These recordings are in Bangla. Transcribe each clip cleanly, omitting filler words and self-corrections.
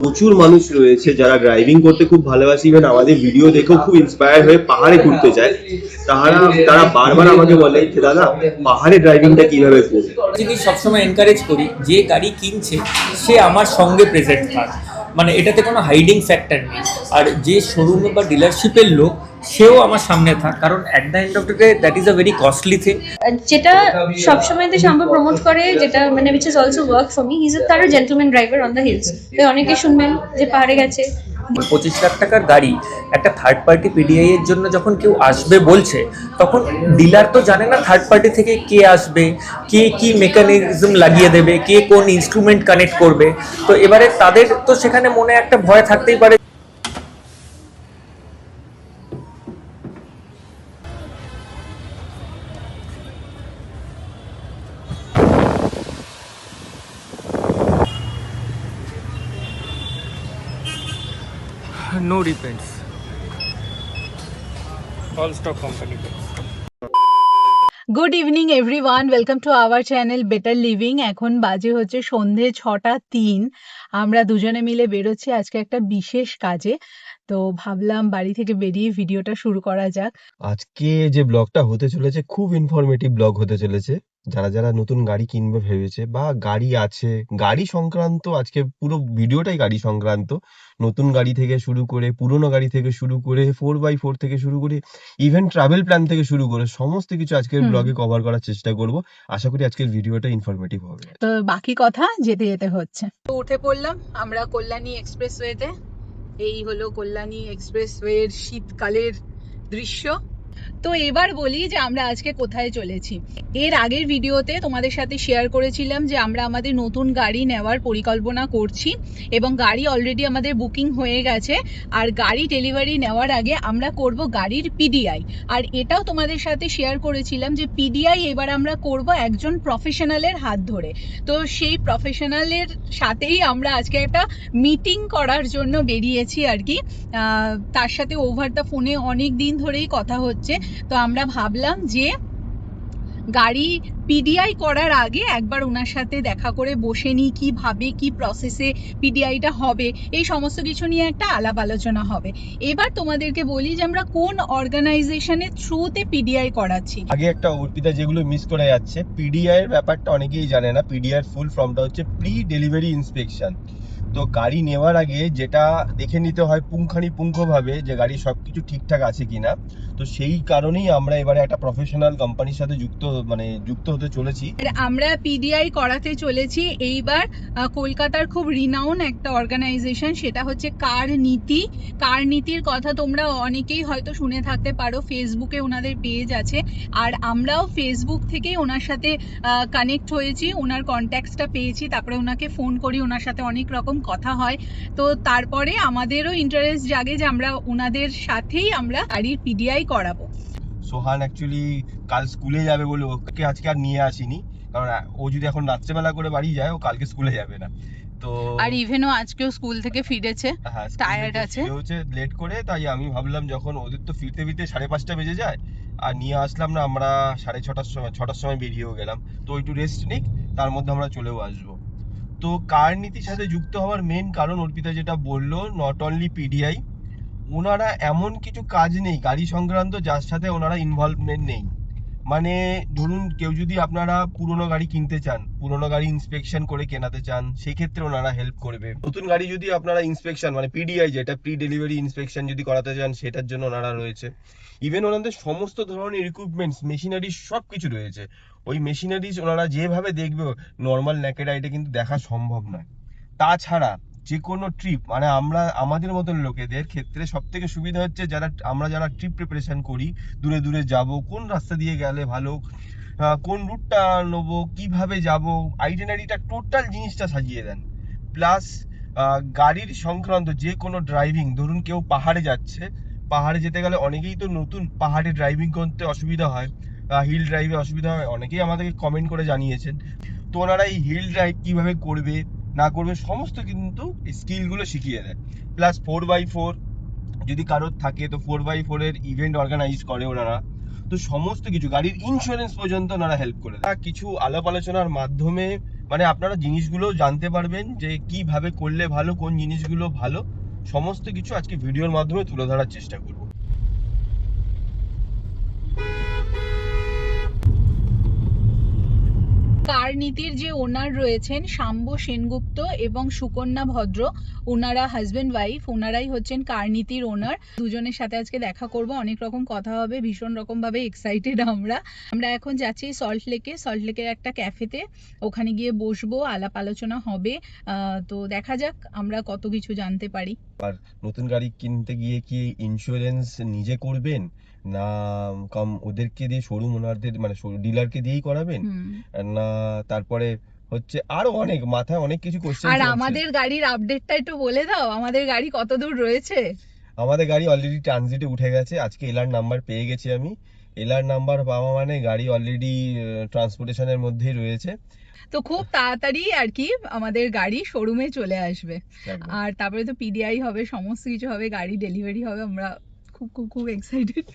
প্রচুর মানুষ রয়েছে যারা ড্রাইভিং করতে খুব ভালোবাসে, ইভেন আমাদের ভিডিও দেখেও খুব ইন্সপায়ার হয়ে পাহাড়ে ঘুরতে যায়। তারা তারা বারবার আমাকে বলে যে দাদা পাহাড়ে ড্রাইভিংটা কিভাবে করবো। জিনিস সবসময় এনকারেজ করি, যে গাড়ি কিনছে সে আমার সঙ্গে প্রেজেন্ট থাক, মানে এটাতে কোনো হাইডিং ফ্যাক্টর নেই। আর যে শোরুমে বা ডিলারশিপের লোক সেও আমার সামনে থাক, কারণ at the end of the day that is a very costly thing. যেটা সবসময় শাম্পু প্রমোট করে, যেটা মানে which is also work for me, he is তার gentleman driver on the hills. তো অনেকে শুনবেন যে পাহাড়ে গেছে। 25 লাখ টাকার গাড়ি একটা থার্ড পার্টি পিডিআই এর জন্য যখন কেউ আসবে বলছে, তখন ডিলার তো জানে না থার্ড পার্টি থেকে কে আসবে, কে কি মেকানিজম লাগিয়ে দেবে, কে কোন ইনস্ট্রুমেন্ট কানেক্ট করবে। তো এবারে তাদের তো সেখানে মনে একটা ভয় থাকতেই পারে। No depends, all stock company. Good evening everyone, welcome to our channel better living. এখন বাজে হচ্ছে সন্ধে 6টা 3। আমরা দুজনে মিলে বেরোচ্ছি আজকে একটা বিশেষ কাজে। তো ভাবলাম বাড়ি থেকে বেরিয়ে ভিডিওটা শুরু করা যাক। আজকে যে ব্লগটা হতে চলেছে খুব ইনফরমেটিভ ব্লগ হতে চলেছে। যারা যারা নতুন গাড়ি কিনবে ভেবেছে বা গাড়ি আছে, গাড়ি সংক্রান্ত আজকে পুরো ভিডিওটাই গাড়ি সংক্রান্ত। নতুন গাড়ি থেকে শুরু করে, পুরোনো গাড়ি থেকে শুরু করে, 4x4 থেকে শুরু করে, ইভেন ট্রাভেল প্ল্যান থেকে শুরু করে সমস্ত কিছু আজকের ব্লগে কভার করার চেষ্টা করব। আশা করি আজকের ভিডিওটা ইনফরমেটিভ হবে। তো বাকি কথা যেতে যেতে হচ্ছে। তো উঠে পড়লাম আমরা কল্যাণী এক্সপ্রেসওয়েতে। এই হলো কল্যাণী এক্সপ্রেসওয়ের শীতকালের দৃশ্য। তো এবার বলি যে আমরা আজকে কোথায় চলেছি। এর আগের ভিডিওতে তোমাদের সাথে শেয়ার করেছিলাম যে আমরা আমাদের নতুন গাড়ি নেওয়ার পরিকল্পনা করছি এবং গাড়ি অলরেডি আমাদের বুকিং হয়ে গেছে। আর গাড়ি ডেলিভারি নেওয়ার আগে আমরা করব গাড়ির পিডিআই। আর এটাও তোমাদের সাথে শেয়ার করেছিলাম যে পিডিআই এবার আমরা করব একজন প্রফেশনালের হাত ধরে। তো সেই প্রফেশনালের সাথেই আমরা আজকে একটা মিটিং করার জন্য বেরিয়েছি আর কি। তার সাথে ওভার দ্য ফোনে অনেক দিন ধরেই কথা হচ্ছে। তো আমরা ভাবলাম যে গাড়ি পিডিআই করার আগে একবার ওনার সাথে দেখা করে বসে নিই, কিভাবে কি প্রসেসে পিডিআইটা হবে, এই সমস্ত কিছু নিয়ে একটা আলাপ আলোচনা হবে। এবার তোমাদেরকে বলি যে আমরা কোন অর্গানাইজেশনের থ্রুতে পিডিআই করাচ্ছি। আগে একটা অর্পিতা যেগুলো মিস করে যাচ্ছে, পিডিআই এর ব্যাপারটা অনেকেই জানে না। পিডিআই এর ফুল ফর্মটা হচ্ছে প্রি ডেলিভারি ইন্সপেকশন। তো গাড়ি নেওয়ার আগে যেটা দেখে নিতে হয় পুঙ্খানুপুঙ্খভাবে যে গাড়ির সবকিছু ঠিকঠাক আছে কিনা। তো সেই কারণেই আমরা এবারে একটা প্রফেশনাল কোম্পানির সাথে যুক্ত হতে চলেছি। আমরা পিডিআই করাতে চলেছি এইবার কলকাতার খুব রিনাউন একটা অর্গানাইজেশন, সেটা হচ্ছে কার নীতি। কার নীতির কথা তোমরা অনেকেই হয়তো শুনে থাকতে পারো, ফেসবুকে ওনাদের পেজ আছে। আর আমরাও ফেসবুক থেকেই ওনার সাথে কানেক্ট হয়েছি, ওনার কন্ট্যাক্টসটা পেয়েছি, তারপরে ওনাকে ফোন করি, ওনার সাথে অনেক রকম কথা হয়। তো তারপরে আমাদেরও ইন্টারেস্ট জাগে যে আমরা ওনাদের সাথেই আমরা গাড়ির পিডিআই করাবো। সোহান অ্যাকচুয়ালি কাল স্কুলে যাবে বলে ওকে আজকে আর নিয়ে আসিনি, কারণ ও যদি এখন রাত্রেবেলা করে বাড়ি যায় ও কালকে স্কুলে যাবে না। তো আর ইভেনও আজকেও স্কুল থেকে ফিরেছে, টায়ার্ড আছে, হচ্ছে লেট করে। তাই আমি ভাবলাম যখন ওদের তো ফিরতে ফিরতে 5:30 বেজে যায়, আর নিয়ে আসলাম না, আমরা 6:30 বেরিয়েও গেলাম। তো একটু রেস্ট নিক, তার মধ্যে আমরা চলেও আসবো। তো কার নীতির সাথে যুক্ত হওয়ার মেন কারণ অর্পিতা যেটা বললো, নট অনলি পিডিআই, ওনারা এমন কিছু কাজ নেই গাড়ি সংক্রান্ত যার সাথে ওনারা ইনভলভমেন্ট নেই। মানে ধরুন কেউ যদি আপনারা পুরোনো গাড়ি কিনতে চান, পুরোনো গাড়ি ইন্সপেকশন করে কেনাতে চান, সেই ক্ষেত্রে ওনারা হেল্প করবে। নতুন গাড়ি যদি আপনারা ইন্সপেকশন মানে পিডিআই যেটা প্রি ডেলিভারি ইন্সপেকশন যদি করাতে চান, সেটার জন্য ওনারা রয়েছে। ইভেন ওনাদের সমস্ত ধরনের ইকুইপমেন্টস, মেশিনারি সব কিছু রয়েছে। ওই মেশিনারিজ ওনারা যেভাবে দেখবে নর্মাল নেকেড আইতে কিন্তু দেখা সম্ভব নয়। তাছাড়া যে কোনো ট্রিপ মানে আমাদের মতন লোকেদের ক্ষেত্রে সব থেকে সুবিধা হচ্ছে যারা ট্রিপ প্রিপারেশন করি, দূরে দূরে যাব, কোন রাস্তা দিয়ে গেলে ভালো, কোন রুটটা নেবো, কিভাবে যাব, আইটেনারিটা টোটাল জিনিসটা সাজিয়ে দেন। প্লাস গাড়ির সংক্রান্ত যে কোনো ড্রাইভিং, ধরুন কেউ পাহাড়ে যাচ্ছে, পাহাড়ে যেতে গেলে অনেকেই তো নতুন, পাহাড়ে ড্রাইভিং করতে অসুবিধা হয়, হিল ড্রাইভে অসুবিধা হয়, অনেকেই আমাদেরকে কমেন্ট করে জানিয়েছেন। তো ওনারা এই হিল ড্রাইভ কিভাবে করবে না করবে সমস্ত কিন্তু স্কিলগুলো শিখিয়ে দেয়। প্লাস 4x4 যদি কারোর থাকে তো 4x4 এর ইভেন্ট অর্গানাইজ করে ওনারা। তো সমস্ত কিছু গাড়ির ইন্স্যুরেন্স পর্যন্ত ওনারা হেল্প করে দেয়। কিছু আলাপ আলোচনার মাধ্যমে মানে আপনারা জিনিসগুলো জানতে পারবেন যে কিভাবে করলে ভালো, কোন জিনিসগুলো ভালো, সমস্ত কিছু আজকে ভিডিওর মাধ্যমে তুলে ধরার চেষ্টা করব। কারনীতির যে ওনার রয়েছেন শাম্ব সেনগুপ্ত এবং সুকন্যা ভদ্র, ওনারা হাজবেন্ড ওয়াইফ, ওনারাই হচ্ছেন কারনীতির ওনার। দুজনের সাথে আজকে দেখা করব, অনেক রকম কথা হবে, ভীষণ রকম ভাবে এক্সাইটেড আমরা এখন যাচ্ছি সল্ট লেকের একটা ক্যাফেতে, ওখানে গিয়ে বসবো, আলাপ আলোচনা হবে। তো দেখা যাক আমরা কত কিছু জানতে পারি। আর নতুন গাড়ি কিনতে গিয়ে কি ইন্স্যুরেন্স নিজে করবেন না ওদেরকে দিয়ে শোরুম ওনারদের মানে ডিলারকে দিয়েই করাবেন, না তারপরে হচ্ছে আরো অনেক মাথায় অনেক কিছু কোশ্চেন। আর আমাদের গাড়ির আপডেটটা একটু বলে দাও, আমাদের গাড়ি কত দূর রয়েছে? আমাদের গাড়ি অলরেডি ট্রানজিটে উঠে গেছে, আজকে এলআর নাম্বার পেয়ে গেছি আমি। এলআর নাম্বার পাওয়া মানে গাড়ি অলরেডি ট্রান্সপোর্টেশনের মধ্যেই রয়েছে। তো খুব তাড়াতাড়ি আর কি আমাদের গাড়ি শোরুমে চলে আসবে, আর তারপরে তো পিডিআই হবে, সমস্ত কিছু হবে, গাড়ি ডেলিভারি হবে। আমরা খুব খুব খুব এক্সাইটেড।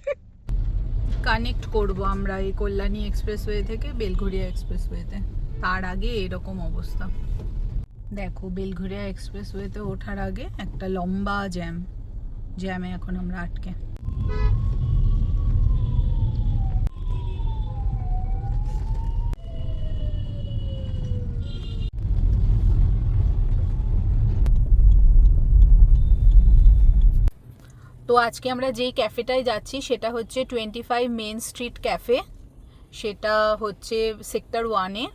কানেক্ট করব আমরা এই কল্যাণী এক্সপ্রেসওয়ে থেকে বেলঘরিয়া এক্সপ্রেসওয়েতে, তার আগে এরকম অবস্থা দেখো। বেলঘরিয়া এক্সপ্রেসওয়েতে ওঠার আগে একটা লম্বা জ্যামে এখন আমরা আটকে। তো আজকে আমরা যেই ক্যাফেটায় যাচ্ছি সেটা হচ্ছে 25 মেন স্ট্রিট ক্যাফে, সেটা হচ্ছে সেক্টর 1-এ,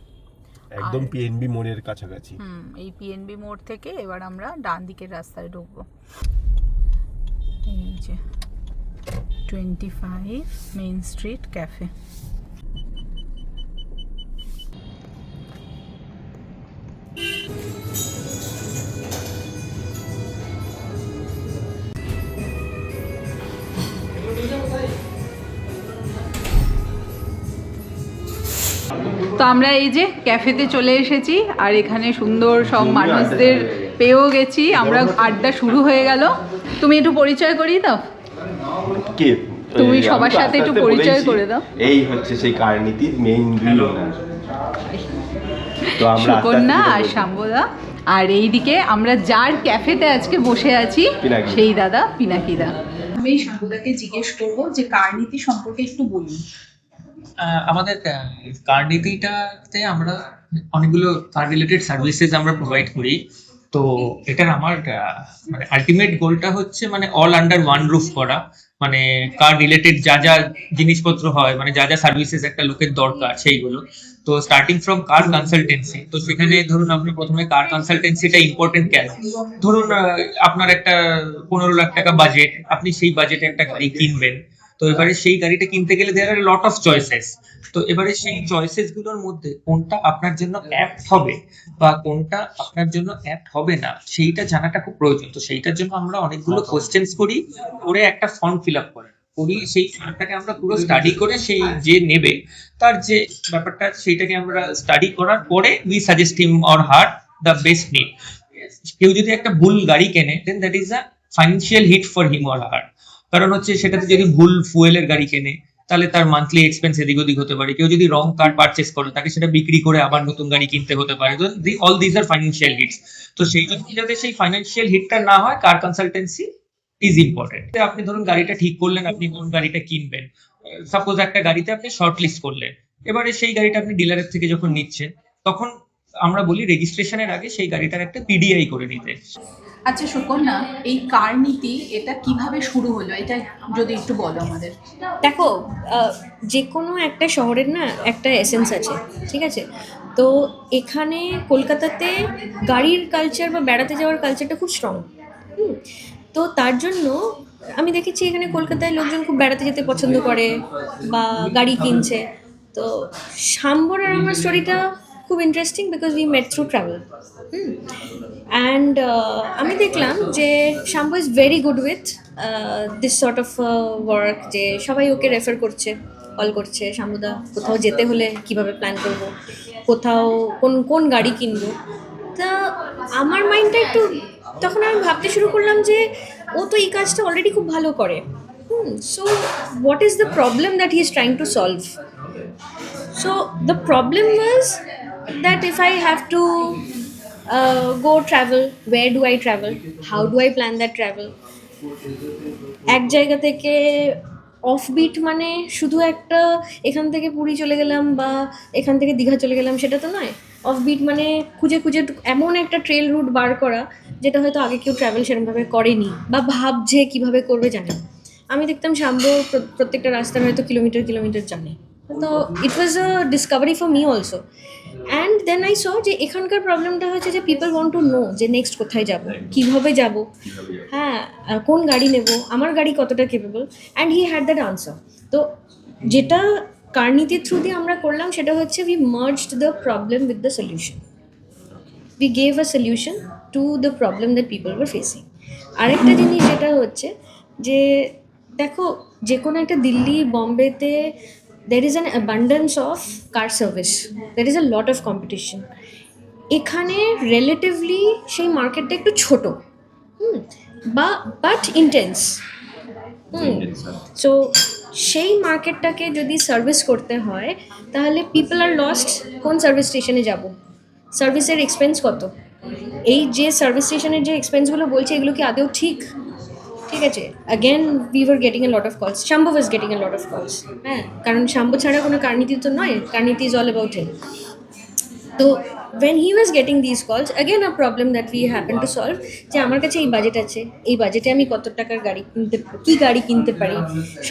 একদম পিএনবি মোড়ের কাছাকাছি। এই পিএনবি মোড় থেকে এবার আমরা ডান দিকের রাস্তায় ঢুকবো। এই যে 25 মেন স্ট্রিট ক্যাফে। তো আমরা এই যে ক্যাফেতে চলে এসেছি, আর এখানে সুন্দর সব মানুষদের পেয়েও গেছি আমরা, আড্ডা শুরু হয়ে গেল। তুমি একটু পরিচয় করিয়ে দাও, কে তুমি সবার সাথে একটু পরিচয় করে দাও। এই হচ্ছে সেই কারনীতির মেইন দুই ওনার, তো আমরা সুকন্যা আর শাম্বদা। আর এইদিকে আমরা যার ক্যাফেতে আজকে বসে আছি সেই দাদা পিনাকিদা। আমি শাম্বদাকে জিজ্ঞেস করবো যে কারনীতি সম্পর্কে একটু বলুন। আমাদের কারনীতিটাতে আমরা অনেকগুলো কার রিলেটেড সার্ভিসেস আমরা প্রোভাইড করি। তো এটার আমার মানে আলটিমেট গোলটা হচ্ছে মানে অল আন্ডার ওয়ান রুফ করা, মানে কার রিলেটেড যা যা জিনিসপত্র হয়, মানে যা যা সার্ভিসেস একটা লোকের দরকার সেইগুলো। তো স্টার্টিং ফ্রম কার কনসালটেন্সি, তো সেখানে ধরুন আপনি প্রথমে কার কনসালটেন্সিটা ইম্পর্টেন্ট কেন, ধরুন আপনার একটা 15 লাখ টাকা বাজেট, আপনি সেই বাজেটে একটা গাড়ি কিনবেন। তো এবারে সেই গাড়িটা কিনতে গেলে দেয়ার আর লট অফ চয়েসেস। তো এবারে সেই চয়েসেস গুলোর মধ্যে কোনটা আপনার জন্য অ্যাপ্ট হবে বা কোনটা আপনার জন্য অ্যাপ্ট হবে না, সেইটা জানাটা খুব প্রয়োজন। তো সেইটার জন্য আমরা অনেকগুলো কোশ্চেন্স করি, করে একটা ফর্ম ফিল আপ করি, সেই ফর্মটাকে আমরা পুরো স্টাডি করে সেই যে নেবে তার যে ব্যাপারটা সেইটাকে আমরা স্টাডি করার পরে we suggest him or her the best need. কেউ যদি একটা ভুল গাড়ি কেনে then that is a financial hit for him or her, কারণ হচ্ছে সেটাতে যদি ভুল ফুয়েলের গাড়ি কেনে তাহলে তার মান্থলি এক্সপেন্স এদিক ওদিক হতে পারে। কেউ যদি রং কার পারচেস করে তাকে সেটা বিক্রি করে আবার নতুন গাড়ি কিনতে হতে পারে। তো all this are financial hits. তো সেই জন্য যাতে সেই ফাইন্যান্সিয়াল হিটটা না হয়, কার কনসালটেন্সি ইজ ইম্পর্টেন্ট। আপনি ধরুন গাড়িটা ঠিক করলেন, আপনি কোন গাড়িটা কিনবেন, সাপোজ একটা গাড়িতে আপনি শর্ট লিস্ট করলেন, এবারে সেই গাড়িটা আপনি ডিলারের থেকে যখন নিচ্ছেন তখন আমরা বলি রেজিস্ট্রেশনের আগে সেই গাড়িটার একটা পিডিআই করে নিতে। আচ্ছা সুকন্যা, এই কারনীতি এটা কিভাবে শুরু হলো, এটা যদি একটু বলো আমাদের। দেখো, যে কোনো একটা শহরের না একটা এসেন্স আছে, ঠিক আছে? তো এখানে কলকাতাতে গাড়ির কালচার বা বেড়াতে যাওয়ার কালচারটা খুব স্ট্রং। তো তার জন্য আমি দেখেছি এখানে কলকাতায় লোকজন খুব বেড়াতে যেতে পছন্দ করে বা গাড়ি কিনছে। তো শাম্বর আর আমার স্টোরিটা খুব interesting because we met through travel. And আমি দেখলাম যে Shambhu is very good with this sort of work, যে সবাই ওকে রেফার করছে, কল করছে, শাম্বুদা কোথাও যেতে হলে কিভাবে প্ল্যান করব, কোথাও কোন গাড়ি কিনবো। তা আমার মাইন্ডটা একটু, তখন আমি ভাবতে শুরু করলাম যে ও তো এই কাজটা অলরেডি খুব ভালো করে, So, what is the problem that he is trying to solve? So, the problem was that if I have to go travel, where do I travel? How do I plan that travel? এক জায়গা থেকে অফবিট মানে শুধু একটা এখান থেকে পুরী চলে গেলাম বা এখান থেকে দীঘা চলে গেলাম, সেটা তো নয়। অফবিট মানে খুঁজে খুঁজে এমন একটা ট্রেল রুট বার করা যেটা হয়তো আগে কেউ ট্রাভেল সেরকমভাবে করেনি বা ভাবছে কিভাবে করবে জানে না। আমি দেখতাম শাম্ব প্রত্যেকটা রাস্তার হয়তো কিলোমিটার কিলোমিটার জানে। তো it was a discovery for me also. And then I saw যে এখানকার প্রবলেমটা হচ্ছে যে পিপল ওয়ান্ট টু নো যে নেক্সট কোথায় যাব, কিভাবে যাব, হ্যাঁ কোন গাড়ি নেব, আমার গাড়ি কতটা capable, and he had that answer. তো যেটা কারনীতির থ্রু দিয়ে আমরা করলাম সেটা হচ্ছে we merged the problem with the solution. We gave a solution to the problem that people were facing. আরেকটা জিনিস যেটা হচ্ছে যে দেখো, যে কোনো একটা Delhi বম্বেতে there is an abundance of car service, there is a lot of competition. এখানে রিলেটিভলি সেই মার্কেটটা একটু ছোট, বা বাট ইন্টেন্স। সো সেই মার্কেটটাকে যদি সার্ভিস করতে হয় তাহলে পিপল আর লস্ট কোন সার্ভিস স্টেশনে যাব, সার্ভিসের এক্সপেন্স কত, এই যে সার্ভিস স্টেশনের যে এক্সপেন্সগুলো বলছে এগুলো কি আদৌ ঠিক? ঠিক আছে, again we were getting a lot of কলস, শাম্বু was getting a lot of কলস। হ্যাঁ, কারণ শাম্বু ছাড়া কোনো কারনীতি তো নয়, কারনীতি ইজ অল অ্যাবাউট হিম। তো when he was getting these calls, again a problem that we happen to solve, যে আমার কাছে এই বাজেট আছে, এই বাজেটে আমি কত টাকার গাড়ি কিনতে, কি গাড়ি কিনতে পারি,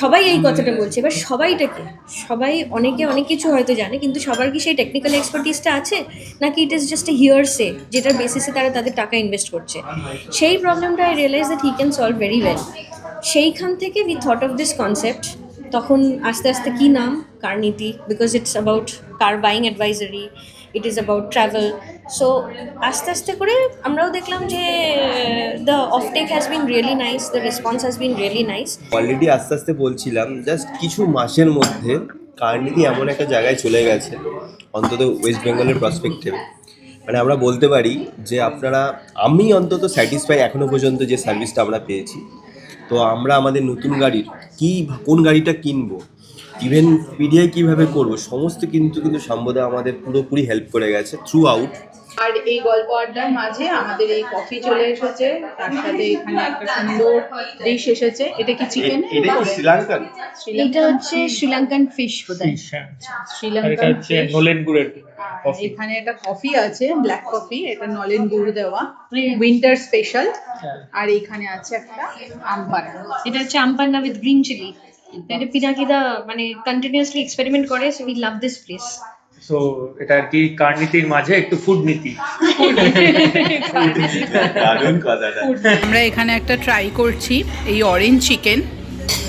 সবাই এই কথাটা বলছে। এবার সবাইটাকে, সবাই অনেকে অনেক কিছু হয়তো জানে, কিন্তু সবার কি সেই টেকনিক্যাল এক্সপার্টিসটা আছে, নাকি ইট ইজ জাস্ট এ হিয়ারসে যেটার বেসিসে তারা তাদের টাকা ইনভেস্ট করছে? সেই প্রবলেমটা I realise that he can solve very well. সেইখান থেকে we thought of this concept. তখন আস্তে আস্তে কী নাম, Karniti, because it's about car buying advisory, it is about travel. So আস্তে আস্তে করে আমরাও দেখলাম যে the offtake has been really nice, the response has been really nice. Already আস্তে আস্তে বলছিলাম, জাস্ট কিছু মাসের মধ্যে কারনীতি এমন একটা জায়গায় চলে গেছে, অন্তত ওয়েস্ট বেঙ্গলের পার্সপেক্টিভে, মানে আমরা বলতে পারি যে আমি অন্তত স্যাটিসফাই এখনো পর্যন্ত যে সার্ভিসটা আমরা পেয়েছি। তো আমরা আমাদের নতুন গাড়ির কোন গাড়িটা কিনবো, ইভেন পিডিআই কীভাবে করবো, সমস্ত কিন্তু সম্বোধা আমাদের পুরোপুরি হেল্প করে গেছে থ্রু আউট। আর এই গল্প আড্ডার মাঝে আমাদের এই কফি চলে এসেছে, তার সাথে এখানে একটা সুন্দর ডিশ এসেছে। এটা কি চিকেন? এটা কি শ্রীলঙ্কান? এটা হচ্ছে শ্রীলঙ্কান ফিশ বোধহয়। শ্রীলঙ্কান নলেন গুড়ের এখানে একটা কফি আছে, ব্ল্যাক কফি, এটা নলেন গুড় দেওয়া, উইন্টার স্পেশাল। আর এখানে আছে একটা আমপান্না, এটা হচ্ছে আমপান্না উইথ গ্রিন চিলি। এটা পিনাকিদা মানে কন্টিনিউয়াসলি এক্সপেরিমেন্ট করে, so we love this place. So এটা আর কি কারনীতির মাঝে একটু ফুড নীতি। দারুণ কথাটা। আমরা এখানে একটা ট্রাই করছি এই অরেঞ্জ চিকেন,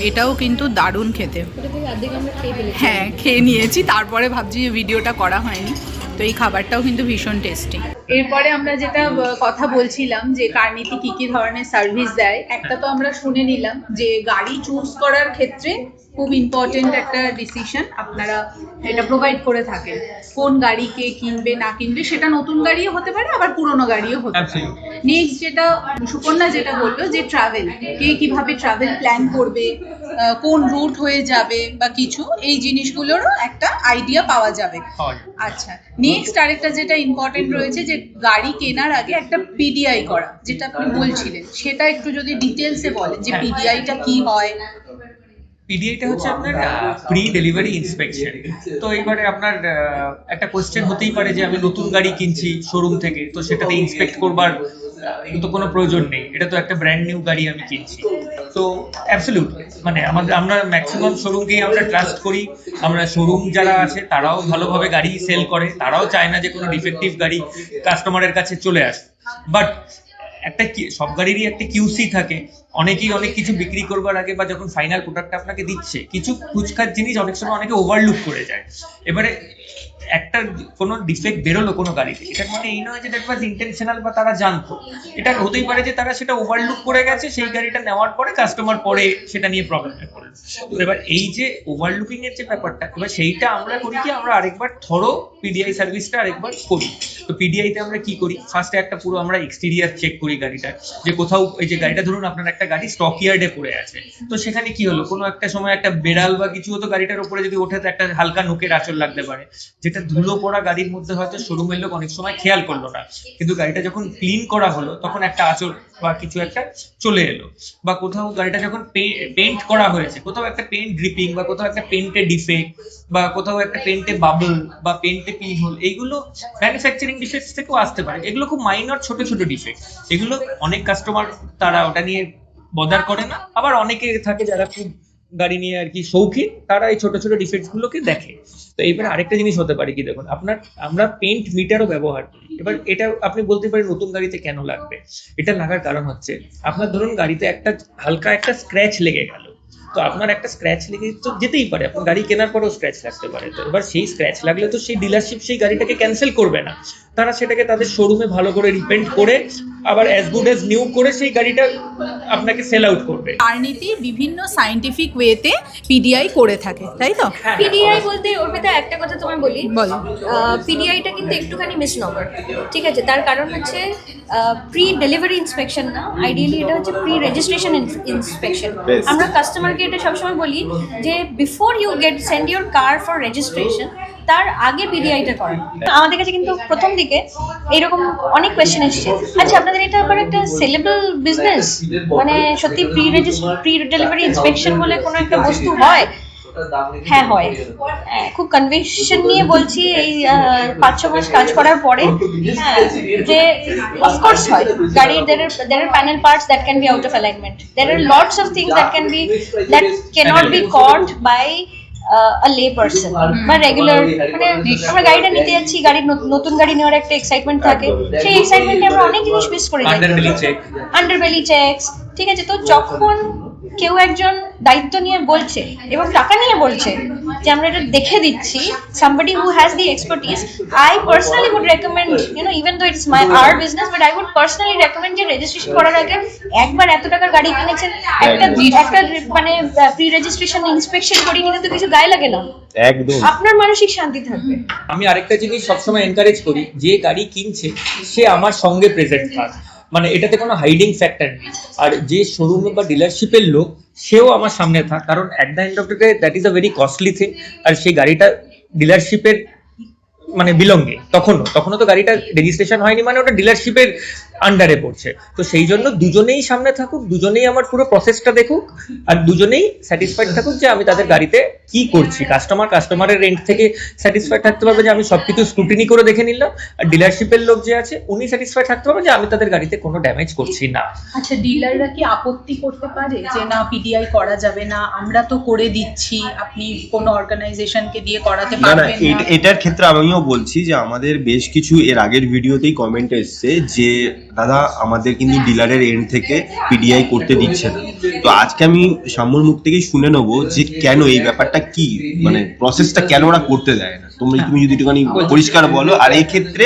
এটাও কিন্তু দারুণ খেতে। ওটা থেকে অর্ধেক আমরা খেয়ে ফেলেছি। হ্যাঁ, খেয়ে নিয়েছি, তারপরে ভাবছি যে ভিডিওটা করা হয়নি। তো এই খাবারটাও কিন্তু ভীষণ টেস্টি। এরপরে আমরা যেটা কথা বলছিলাম যে কারনীতি কি কি ধরনের সার্ভিস দেয়, একটা তো আমরা শুনে নিলাম যে গাড়ি চুজ করার ক্ষেত্রে খুব ইম্পর্টেন্ট একটা ডিসিশন আপনারা এটা প্রোভাইড করে থাকেন। কোন গাড়ি কে কিনবে না কিনবে, সেটা নতুন গাড়িও হতে পারে, আবার পুরোনো গাড়িও হতে পারে। নেক্সট যেটা সুকন্যা যেটা বললো যে ট্রাভেল, কে কিভাবে ট্রাভেল প্ল্যান করবে, কোন রুট হয়ে যাবে বা কিছু, এই জিনিসগুলোরও একটা আইডিয়া পাওয়া যাবে। আচ্ছা, নেক্সট আরেকটা যেটা ইম্পর্টেন্ট রয়েছে যে গাড়ি কেনার আগে একটা পিডিআই করা, যেটা আপনি বলছিলেন, সেটা একটু যদি ডিটেলসে বলেন যে পিডিআইটা কি হয়। পিডিআইটা হচ্ছে আপনার প্রি ডেলিভারি ইন্সপেকশন। তো এবারে আপনার একটা কোয়েশ্চেন হতেই পারে যে আমি নতুন গাড়ি কিনছি শোরুম থেকে, তো সেটাতে ইন্সপেক্ট করবার তো কোনো প্রয়োজন নেই, এটা তো একটা ব্র্যান্ড নিউ গাড়ি আমি কিনছি। তো অ্যাবসলিউট মানে আমরা ম্যাক্সিমাম শোরুমকেই আমরা ট্রাস্ট করি। আমরা শোরুম যারা আছে তারাও ভালোভাবে গাড়ি সেল করে, তারাও চায় না যে কোনো ডিফেক্টিভ গাড়ি কাস্টমারের কাছে চলে আসে। বাট একটা সব গাড়িরই একটা কিউসি থাকে, অনেকেই অনেক কিছু বিক্রি করবার আগে বা যখন ফাইনাল প্রোডাক্টটা আপনাকে দিচ্ছে কিছু কুচকার জিনিস অনেক সময় অনেকে ওভারলুক করে যায়। এবারে একটা কোনো ডিফেক্ট বেরোলো কোনো গাড়িতে, এটার মানে এই নয় যে দ্যাট ওয়াজ ইন্টেনশনাল বা তারা জানতো। এটা হতেই পারে যে তারা সেটা ওভারলুক করে গেছে, সেই গাড়িটা নেওয়ার পরে কাস্টমার পরে সেটা নিয়ে প্রবলেমে পড়লো। তো এবার এই যে ওভারলুকিং এর যে ব্যাপারটা, এবার সেইটা আমরা করি কি, আমরা আরেকবার থরো পিডিআই সার্ভিসটা আরেকবার করি। তো পিডিআইতে আমরা কি করি, ফার্স্টে একটা পুরো আমরা এক্সটেরিয়ার চেক করি গাড়িটার, যে কোথাও এই যে গাড়িটা ধরুন আপনার একটা গাড়ি স্টক ইয়ার্ডে পড়ে আছে, তো সেখানে কি হলো, কোনো একটা সময় একটা বেড়াল বা কিছু হতো গাড়িটার উপরে যদি ওঠে তো একটা হালকা নোকের আঁচড় লাগতে পারে, যেটা ধুলো পড়া গাড়ির মধ্যে হয়তো শোরুমের লোক অনেক সময় খেয়াল করলো না, কিন্তু গাড়িটা যখন ক্লিন করা হলো তখন একটা আঁচড় বা কিছু একটা চলে এলো। বা কোথাও গাড়িটা যখন পেইন্ট করা হয়েছে, কোথাও একটা পেইন্ট ড্রিপিং বা কোথাও একটা পেইন্টে ডিফেক্ট বা কোথাও একটা পেইন্টে বাবল বা পেইন্টে পিন হোল, এইগুলো ম্যানুফ্যাকচারিং ডিফেক্টস থেকেও আসতে পারে। এগুলো খুব মাইনর ছোট ছোট ডিফেক্ট, এগুলো অনেক কাস্টমার তারা ওটা নিয়ে বদার করে না। আবার অনেকে থাকে যারা খুব গাড়ি নিয়ে আর কি শৌখিন, তারা এই ছোট ছোট ডিফেক্টস গুলোকে দেখে। তো এইবার আরেকটা জিনিস হতে পারে কি, দেখুন আমরা পেইন্ট মিটারও ব্যবহার করি। এবার এটা আপনি বলতে পারেন নতুন গাড়িতে কেন লাগবে, এটা লাগার কারণ হচ্ছে আপনার ধরুন গাড়িতে একটা হালকা একটা স্ক্র্যাচ লেগে গেল, তো আপনার একটা স্ক্র্যাচ লেগে তো যেতেই পারে, আপনার গাড়ি কেনার পরেও স্ক্র্যাচ লাগতে পারে। তো এবার সেই স্ক্র্যাচ লাগলে তো সেই ডিলারশিপ সেই গাড়িটাকে ক্যান্সেল করবে না, তারা সেটাকে তাদের শোরুমে ভালো করে রিপেন্ট করে আবার অ্যাজ গুড অ্যাজ নিউ করে সেই গাড়িটা আপনাকে সেল আউট করবে। কারণীতি বিভিন্ন সায়েন্টিফিক ওয়েতে পিডিআই করে থাকে, তাই তো? পিডিআই বলতে ওর ভেতরে একটা কথা তোমায় বলি, বলো। পিডিআইটা কিন্তু একটুখানি মিসনমার, ঠিক আছে? তার কারণ হচ্ছে প্রি ডেলিভারি ইন্সপেকশন না, আইডিয়ালি এটা হচ্ছে প্রি রেজিস্ট্রেশন ইন্সপেকশন। আমরা কাস্টমারকে এটা সবসময় বলি যে before you send your car for registration, তার আগে পিডিআইটা করেন। আমাদের কাছে কিন্তু প্রথম দিকে এরকম অনেক কোয়েশ্চেন এসেছে, আচ্ছা আপনাদের এটা আবার একটা সেলেবল বিজনেস, মানে সত্যি প্রি ডেলিভারি ইন্সপেকশন বলে কোনো একটা বস্তু হয়? হ্যাঁ হয়। খুব কনভিকশন নিয়ে বলছি, এই 5-6 মাস কাজ করার পরে, হ্যাঁ, যে অফকোর্স হয়। গাড়ির there are panel parts that can be out of alignment, there are lots of things that cannot be caught by a lay person বা রেগুলার, মানে আমরা গাড়িটা নিতে যাচ্ছি, গাড়ির নতুন গাড়ি নেওয়ার একটা এক্সাইটমেন্ট থাকে, সেই এক্সাইটমেন্টে আমরা অনেক জিনিস মিস করে যাই। আন্ডারবেলি চেকস, ঠিক আছে? তো যখন কেউ একজন দায়িত্ব নিয়ে বলছে এবং টাকা নিয়ে বলছে যে আমরা এটা দেখে দিচ্ছি, somebody who has the expertise, I personally would recommend, even though it's our business, but I would personally recommend যে রেজিস্ট্রেশন করার আগে একবার এত টাকার গাড়ি কিনেছেন, একটা মানে প্রি রেজিস্ট্রেশন ইন্সপেকশন করিয়ে নিতে তো কিছু গায়ে লাগে না, একদম আপনার মানসিক শান্তি থাকবে। আমি আরেকটা জিনিস সবসময় এনকারেজ করি, যে গাড়ি কিনছে সে আমার সঙ্গে প্রেজেন্ট থাক, মানে এটাতে কোনো হাইডিং ফ্যাক্টর নেই। আর যে শোরুম বা ডিলারশিপের লোক সেও আমার সামনে থাক, কারণ at the end of the day that is a very costly thing. আর সেই গাড়িটা ডিলারশিপের মানে বিলঙ্গে, তখনও তো গাড়িটা রেজিস্ট্রেশন হয়নি, মানে ওটা ডিলারশিপের আন্ডারে পড়ছে। তো সেই জন্য দুজনেই সামনে থাকুক, দুজনেই আমার পুরো প্রসেসটা দেখুক, আর দুজনেই স্যাটিসফাইড থাকুক যে আমি তাদের গাড়িতে কি করছি। কাস্টমারের রেন্ট থেকে স্যাটিসফাইড থাকতে পারবে যে আমি সবকিছু স্ক্রুটিনি করে দেখে নিলাম, আর ডিলারশিপের লোক যে আছে উনি স্যাটিসফাইড থাকতে পারবে যে আমি তাদের গাড়িতে কোনো ড্যামেজ করছি না। আচ্ছা, ডিলাররা কি আপত্তি করতে পারে যে না পিডিআই করা যাবে না, আমরা তো করে দিচ্ছি, আপনি কোনো অর্গানাইজেশনকে দিয়ে করাতে না না, পারবেন না? এটার ক্ষেত্রে আমিও বলছি যে আমাদের বেশ কিছু এর আগের ভিডিওতেই কমেন্ট এসছে যে দাদা আমাদের কিন্তু ডিলারের এন্ড থেকে পিডিআই করতে দিচ্ছে না। তো আজকে আমি শাম্মুর মুখ থেকেই শুনে নেবো যে কেন এই ব্যাপারটা কি, মানে প্রসেসটা কেন ওরা করতে দেয় না। তুমি যদি একটুখানি পরিষ্কার বলো। আর এই ক্ষেত্রে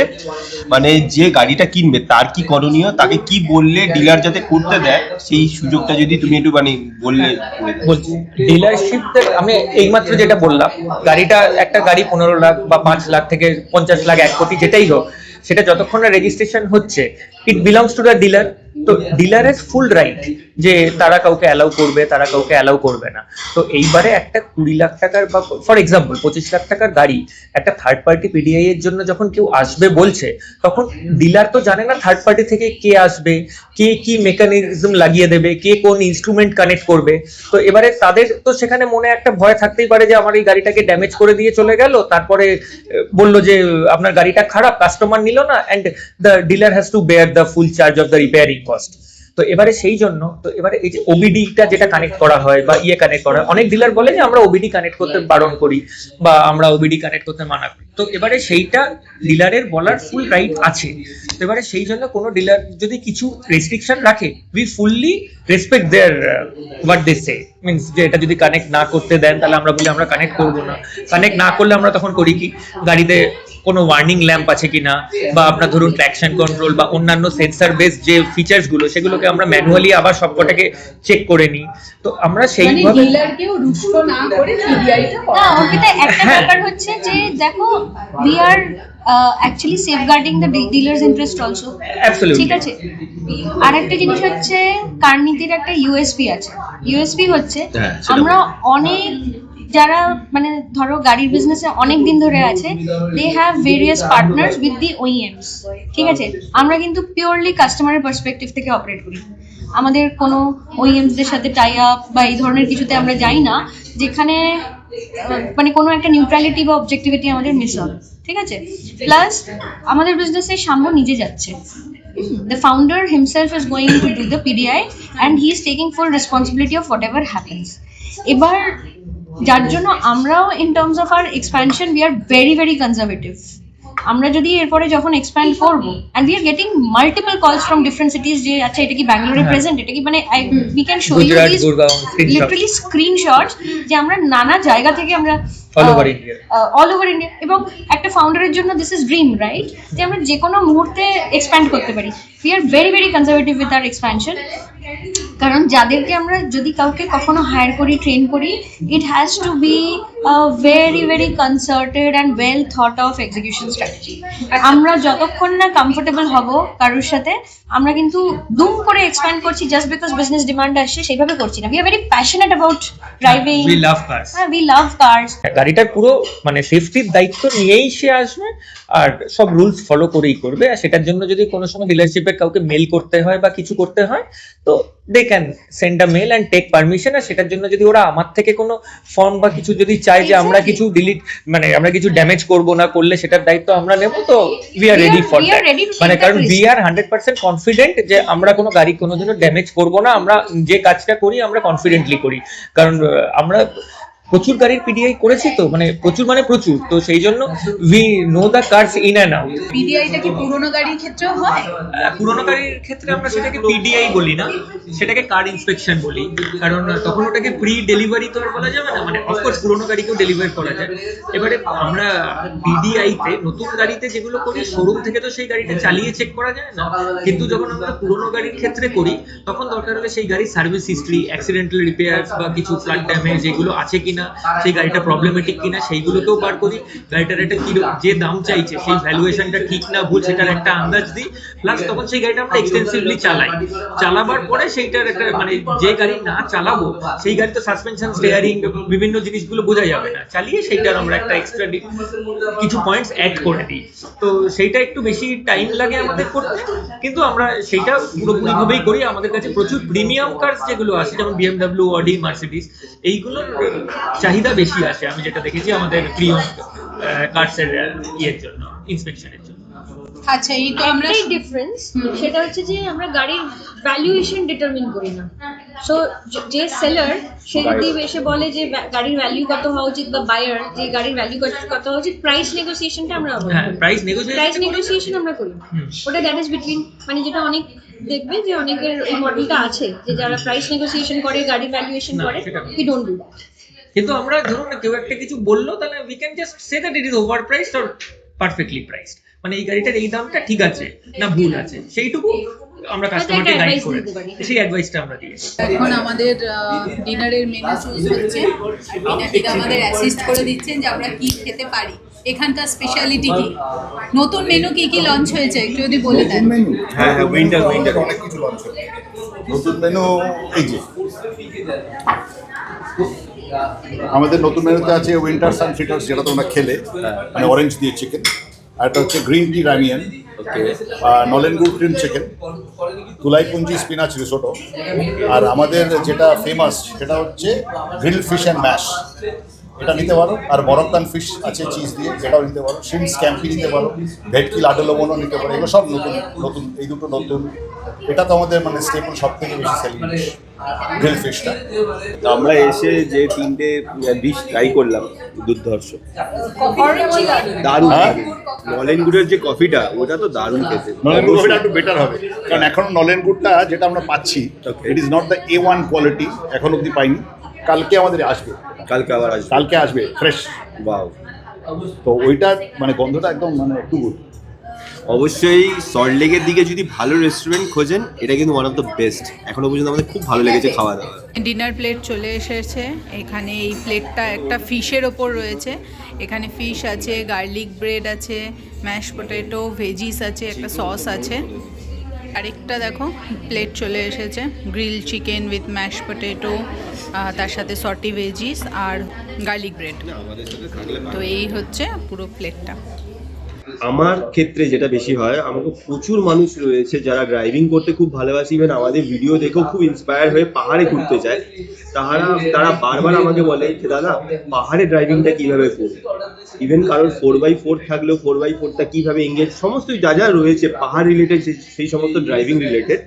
মানে যে গাড়িটা কিনবে তার কি করণীয়, তাকে কি বললে ডিলার যাতে করতে দেয়, সেই সুযোগটা যদি তুমি একটু মানে বললে। বলছি ডিলারশিপদের আমি এইমাত্র যেটা বললাম, একটা গাড়ি 15 লাখ বা 5 লাখ থেকে 50 লাখ 1 কোটি যেটাই হোক, সেটা যতক্ষণ না রেজিস্ট্রেশন হচ্ছে ইট বিলংস টু দ্য ডিলার। তো ডিলারের ফুল রাইট যে তারা কাউকে অ্যালাউ করবে, তারা কাউকে অ্যালাউ করবে না। তো এইবারে একটা 20 লাখ টাকার বা ফর এক্সাম্পল 25 লাখ টাকার গাড়ি একটা থার্ড পার্টি পিডিআই এর জন্য যখন কেউ আসবে বলছে, তখন ডিলার তো জানে না থার্ড পার্টি থেকে কে আসবে, কে কি মেকানিজম লাগিয়ে দেবে, কে কোন ইনস্ট্রুমেন্ট কানেক্ট করবে। তো এবারে তাদের তো সেখানে মনে একটা ভয় থাকতেই পারে যে আমার এই গাড়িটাকে ড্যামেজ করে দিয়ে চলে গেল, তারপরে বললো যে আপনার গাড়িটা খারাপ, কাস্টমার নিল না, and the dealer has to bear the full charge of the repairing cost. তো এবারে সেই জন্য তো এবারে এই যে ওবিডিটা যেটা কানেক্ট করা হয় বা কানেক্ট করা হয়, অনেক ডিলার বলে যে আমরা ওবিডি কানেক্ট করতে বারণ করি বা আমরা ওবিডি কানেক্ট করতে মানা করি। তো এবারে সেইটা ডিলারের বলার ফুল রাইট আছে। তো এবারে সেই জন্য কোনো ডিলার যদি কিছু রেস্ট্রিকশন রাখে, we fully respect their what they say, means যে এটা যদি কানেক্ট না করতে দেন তাহলে আমরা বলি আমরা কানেক্ট করবো না। কানেক্ট না করলে আমরা তখন করি কি, গাড়িতে কোনো ওয়ার্নিং ল্যাম্প আছে কিনা বা আপনার ধরুন ট্র্যাকশন কন্ট্রোল বা অন্যান্য সেন্সর বেস যে ফিচার্স গুলো সেগুলোকে আমরা ম্যানুয়ালি আবার সবকটাকে চেক করে নিই। তো আমরা মানে সেইভাবে ডিলারকেও রুষ্ট না করে পিডিআইটা না অর্পিতা, একটা ব্যাপার হচ্ছে যে দেখো, we are actually safeguarding the dealers interest also, Absolutely. ঠিক আছে। আর একটা জিনিস হচ্ছে, কারনীতির একটা ইউএসপি আছে। ইউএসপি হচ্ছে আমরা অনেক যারা মানে ধরো গাড়ির বিজনেসে অনেক দিন ধরে আছে, they have various partners with the OEMs, ঠিক আছে। আমরা কিন্তু পিওরলি কাস্টমারের পার্সপেক্টিভ থেকে অপারেট করি। আমাদের কোনো ওইএমস দের সাথে টাই আপ বা এই ধরনের কিছুতে আমরা যাই না যেখানে মানে কোনো একটা নিউট্রালিটি বা অবজেক্টিভিটি আমাদের মিস হবে, ঠিক আছে। প্লাস আমাদের বিজনেসে সাম্য নিজে যাচ্ছে, the founder himself is going to do the PDI and he is taking full responsibility of whatever happens. এবার যার জন্য আমরাও in terms of our expansion we are very very conservative. আমরা যদি এরপরে যখন এক্সপ্যান্ড করব, and we are getting multiple calls from different cities যে আচ্ছা এটা কি ব্যাঙ্গালোরে প্রেজেন্ট, এটা কি মানে we can show you Gujarat, these Gurgaon, literally screenshots যে আমরা নানা জায়গা থেকে আমরা All over India. All over India. এবং একটা ফাউন্ডারের জন্য দিস ইজ ড্রিম, রাইট, যে আমরা যে কোনো মুহূর্তে এক্সপ্যান্ড করতে পারি। We are very very conservative with our expansion, কারণ যাদেরকে আমরা যদি কাউকে কখনো হায়ার করি, ট্রেন করি, it has to be very very concerted and well thought of execution strategy. আমরা যতক্ষণ না কমফোর্টেবল হব কারোর সাথে, আমরা কিন্তু দুম করে এক্সপ্যান্ড করছি জাস্ট বিকজ বিজনেস ডিমান্ড আসছে, সেইভাবে করছি না। We are very passionate about driving, we love cars. হ্যাঁ, উই লাভ কার্স। গাড়িটার পুরো মানে সেফটির দায়িত্ব নিয়েই সে আসবে আর সব রুলস ফলো করেই করবে। আর সেটার জন্য যদি কোনো সময় ডিলারশিপে কাউকে মেল করতে হয় বা কিছু করতে হয়, তো they can send a mail and take permission. আর সেটার জন্য যদি ওরা আমার থেকে কোনো ফর্ম বা কিছু যদি চায় যে আমরা কিছু ডিলিট মানে আমরা কিছু ড্যামেজ করবো না, করলে সেটার দায়িত্ব আমরা নেব। তো we are ready for that, মানে কারণ উই আর 100% কনফিডেন্ট যে আমরা কোনো গাড়ি কোনোদিনও ড্যামেজ করবো না। আমরা যে কাজটা করি আমরা কনফিডেন্টলি করি, কারণ আমরা প্রচুর গাড়ির পিডিআই করেছি, তো মানে প্রচুর, তো সেই জন্য we know the cars in and out. পিডিআইটা কি পুরোনো গাড়ির ক্ষেত্রেও হয়? পুরোনো গাড়ির ক্ষেত্রে আমরা সেটাকে পিডিআই বলি না, সেটাকে কার ইন্সপেকশন বলি, কারণ তখন ওটাকে প্রি ডেলিভারি তো আর বলা যাবে না। মানে অফকোর্স পুরোনো গাড়িকেও ডেলিভারি করা যায়। এবারে আমরা পিডিআইতে নতুন গাড়িতে যেগুলো করি, শোরুম থেকে তো সেই গাড়িটা চালিয়ে চেক করা যায় না, কিন্তু যখন আমরা পুরোনো গাড়ির ক্ষেত্রে করি তখন দরকার হলে সেই গাড়ির সার্ভিস হিস্ট্রি, অ্যাক্সিডেন্টাল রিপেয়ার্স বা কিছু ফ্লাড ড্যামেজ এগুলো আছে কিনা, সেই গাড়িটা প্রবলেমেটিক কিনা সেইগুলোকেও বার করি। গাড়িটার একটা কি যে দাম চাইছে সেই ভ্যালুয়েশনটা ঠিক না ভুল সেটার একটা আন্দাজ দিই। প্লাস তখন সেই গাড়িটা আমরা এক্সটেন্সিভলি চালাই। চালাবার পরে সেইটার একটা মানে যে গাড়ি না চালাবো সেই গাড়ি তো সাসপেনশন, স্টিয়ারিং, বিভিন্ন জিনিসগুলো বোঝা যাবে না, চালিয়ে সেইটার আমরা একটা এক্সট্রা কিছু পয়েন্টস অ্যাড করে দিই। তো সেইটা একটু বেশি টাইম লাগে আমাদের করতে, কিন্তু আমরা সেইটা পুরোপুরি ভাবেই করি। আমাদের কাছে প্রচুর প্রিমিয়াম কার্স যেগুলো আছে, যেমন বিএমডব্লিউ, অডি, মার্সিডিজ, এইগুলোর চাহিদা বেশি আসে আমি যেটা দেখেছি আমাদের প্রিয় কার্সের ইয়ের জন্য, ইন্সপেকশনের জন্য। আচ্ছা, এই তো আমরা একটাই ডিফারেন্স, সেটা হচ্ছে যে আমরা গাড়ির ভ্যালুয়েশন ডিটারমিন করি না। সো যে সেলার সে যদি এসে বলে যে গাড়ির ভ্যালু কত হওয়া উচিত, বা বায়ার যে গাড়ির ভ্যালু কত হওয়া উচিত, প্রাইস নেগোসিয়েশনটা আমরা হ্যাঁ, প্রাইস নেগোসিয়েশন আমরা করি। ওটা দ্যাট ইজ বিটুইন, মানে যেটা অনেক দেখবে যে অনেকের এই মডেলটা আছে যে যারা প্রাইস নেগোসিয়েশন করে, গাড়ি ভ্যালুয়েশন করে, উই ডোন্ট ডু দ্যাট। কিন্তু আমরা ধরুন কেউ একটা কিছু বললো, তাহলে we can just say that it is over priced or perfectly priced, মানে এই গাড়িটার এই দামটা ঠিক আছে না ভুল আছে, সেইটুকু আমরা কাস্টমারকে গাইড করে সেই অ্যাডভাইসটা আমরা দিই। এখন আমাদের ডিনারের মেনু চুজ হচ্ছে, বিনাপিতা আমাদের অ্যাসিস্ট করে দিচ্ছেন যে আমরা কি খেতে পারি। এখানকার স্পেশালিটি কি, নতুন মেনু কি কি লঞ্চ হয়েছে একটু যদি বলে দেন। হ্যাঁ, উইন্টার অনেক কিছু লঞ্চ হয়েছে। নতুন মেনু এই যে আমাদের নতুন মেনুতে আছে উইন্টার সান ফ্রিটার্স, যেটা তোমরা খেলে, মানে অরেঞ্জ দিয়ে চিকেন। আর একটা হচ্ছে গ্রিন টি রামিয়ান, নলেন গুড় ক্রিম চিকেন, তুলাইপুঞ্জি স্পিনাচ রিসোটো। আর আমাদের যেটা ফেমাস সেটা হচ্ছে গ্রিল ফিশ অ্যান্ড ম্যাশ, এটা নিতে পারো। আর মরক্কান ফিশ আছে চিজ দিয়ে, সেটাও নিতে পারো। শ্রিম্প স্ক্যাম্পি নিতে পারো, ভেটকি লাডো লবণও নিতে পারো। এগুলো সব নতুন, এই দুটো নতুন এটা তো আমাদের মানে স্টেপল সব থেকে বেশি সেলিং গ্রিল ফিশটা। আমরা এসে যে 3টে ডিশ ট্রাই করলাম দুর্ধর্ষ, দারুণ। হ্যাঁ? নলেন গুড়ের যে কফিটা ওটা তো দারুণ খেতে। নলেন গুড় কফিটা একটু বেটার হবে, কারণ এখন নলেন গুড়টা যেটা আমরা পাচ্ছি it is not the A1 quality, এখন অবধি পাইনি। কালকে আমাদের আসবে, কালকে আবার আসবে। কালকে আসবে ফ্রেশ। বাও। তো ওইটা মানে গন্ধটা একদম মানে একটু গুড। অবশ্যই সল্টলেকের দিকে যদি ভালো রেস্টুরেন্ট খোঁজেন, এটা কিন্তু ওয়ান অফ দ্য বেস্ট। এখনো পর্যন্ত আমাদের খুব ভালো লেগেছে খাওয়া দাওয়া। ডিনার প্লেট চলে এসেছে। এখানে এই প্লেটটা একটা ফিশের ওপর রয়েছে। এখানে ফিশ আছে, গার্লিক ব্রেড আছে, ম্যাশ পটেটো, ভেজিস আছে, একটা সস আছে। আরেকটা দেখো প্লেট চলে এসেছে, grill chicken with mash potato, তার সাথে সটি ভেজিস আর গার্লিক ব্রেড। তো এই হচ্ছে পুরো প্লেটটা। আমার ক্ষেত্রে যেটা বেশি হয়, আমাকে প্রচুর মানুষ রয়েছে যারা ড্রাইভিং করতে খুব ভালোবাসে, ইভেন আমাদের ভিডিও দেখেও খুব ইন্সপায়ার হয়ে পাহাড়ে ঘুরতে যায়। তারা বারবার আমাকে বলে যে দাদা পাহাড়ে ড্রাইভিংটা কিভাবে করবে, ইভেন কারোর 4x4 থাকলেও 4x4টা কিভাবে এঙ্গেজ, সমস্ত যা যা রয়েছে পাহাড় রিলেটেড, সেই সমস্ত ড্রাইভিং রিলেটেড।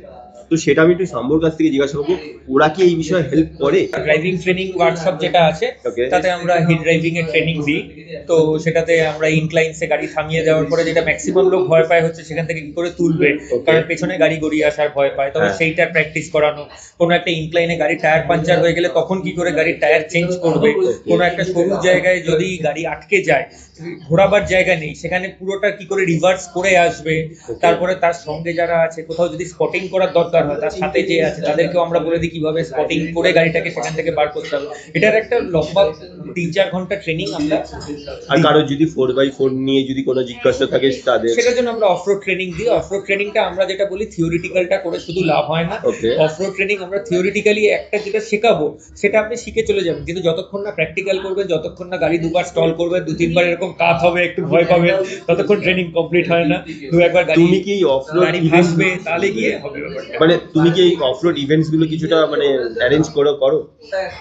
তো সেটা আমি একটু শাম্বুর কাছ থেকে জিজ্ঞাসা করবো, ওরা কি এই বিষয়ে হেল্প করে? ড্রাইভিং ট্রেনিং ওয়ার্কশপ যেটা আছে Okay. তাতে আমরা হিল ড্রাইভিং এর ট্রেনিং দিই। তো সেটাতে আমরা ইনক্লাইন্সে গাড়ি থামিয়ে দেওয়ার পরে যেটা ম্যাক্সিমাম লোক ভয় পায় হচ্ছে সেখান থেকে কি করে তুলবে, কারণ পেছনে গাড়ি গড়িয়ে আসার ভয় পায়। তবে হ্যাঁ। সেইটার প্র্যাকটিস করানো, কোনো একটা ইনক্লাইনে গাড়ি টায়ার পাঞ্চার হয়ে গেলে তখন কি করে গাড়ির টায়ার চেঞ্জ করবে, কোনো একটা সরু জায়গায় যদি গাড়ি আটকে যায়, ঘোরাবার জায়গা নেই, সেখানে পুরোটা কি করে রিভার্স করে আসবে। তারপরে তার সঙ্গে যারা আছে, কোথাও যদি স্পটিং করার দরকার হয়, তার সাথে যে আছে তাদেরকেও আমরা বলে দিই কিভাবে স্পটিং করে গাড়িটাকে সেখান থেকে বার করতে হবে। এটার একটা লম্বা 3-4 ঘন্টা ট্রেনিং আমরা। আর কারো যদি 4x4 নিয়ে যদি কোনো জিজ্ঞাসা থাকে তাদের, সেটার জন্য আমরা অফরোড ট্রেনিং দিই। অফরোড ট্রেনিংটা আমরা যেটা বলি থিওরিটিক্যালটা করে শুধু লাভ হয় না। Okay. অফরোড ট্রেনিং আমরা থিওরিটিক্যালি একটা যেটা শেখাবো সেটা আপনি শিখে চলে যাবেন, কিন্তু যতক্ষণ না প্র্যাকটিক্যাল করবেন, যতক্ষণ না গাড়ি দুবার স্টল করবেন, 2-3 বার এরকম কাত হবে, একটু ভয় পাবেন, ততক্ষণ ট্রেনিং কমপ্লিট হয় না। 1-2 গাড়ি তুমি কি এই অফরোড গাড়ি ইভেন্টস, ভাসবে, তাহলে গিয়ে হবে ব্যাপারটা। মানে তুমি কি এই অফরোড ইভেন্টস গুলো কিছুটা মানে অ্যারেঞ্জ করো?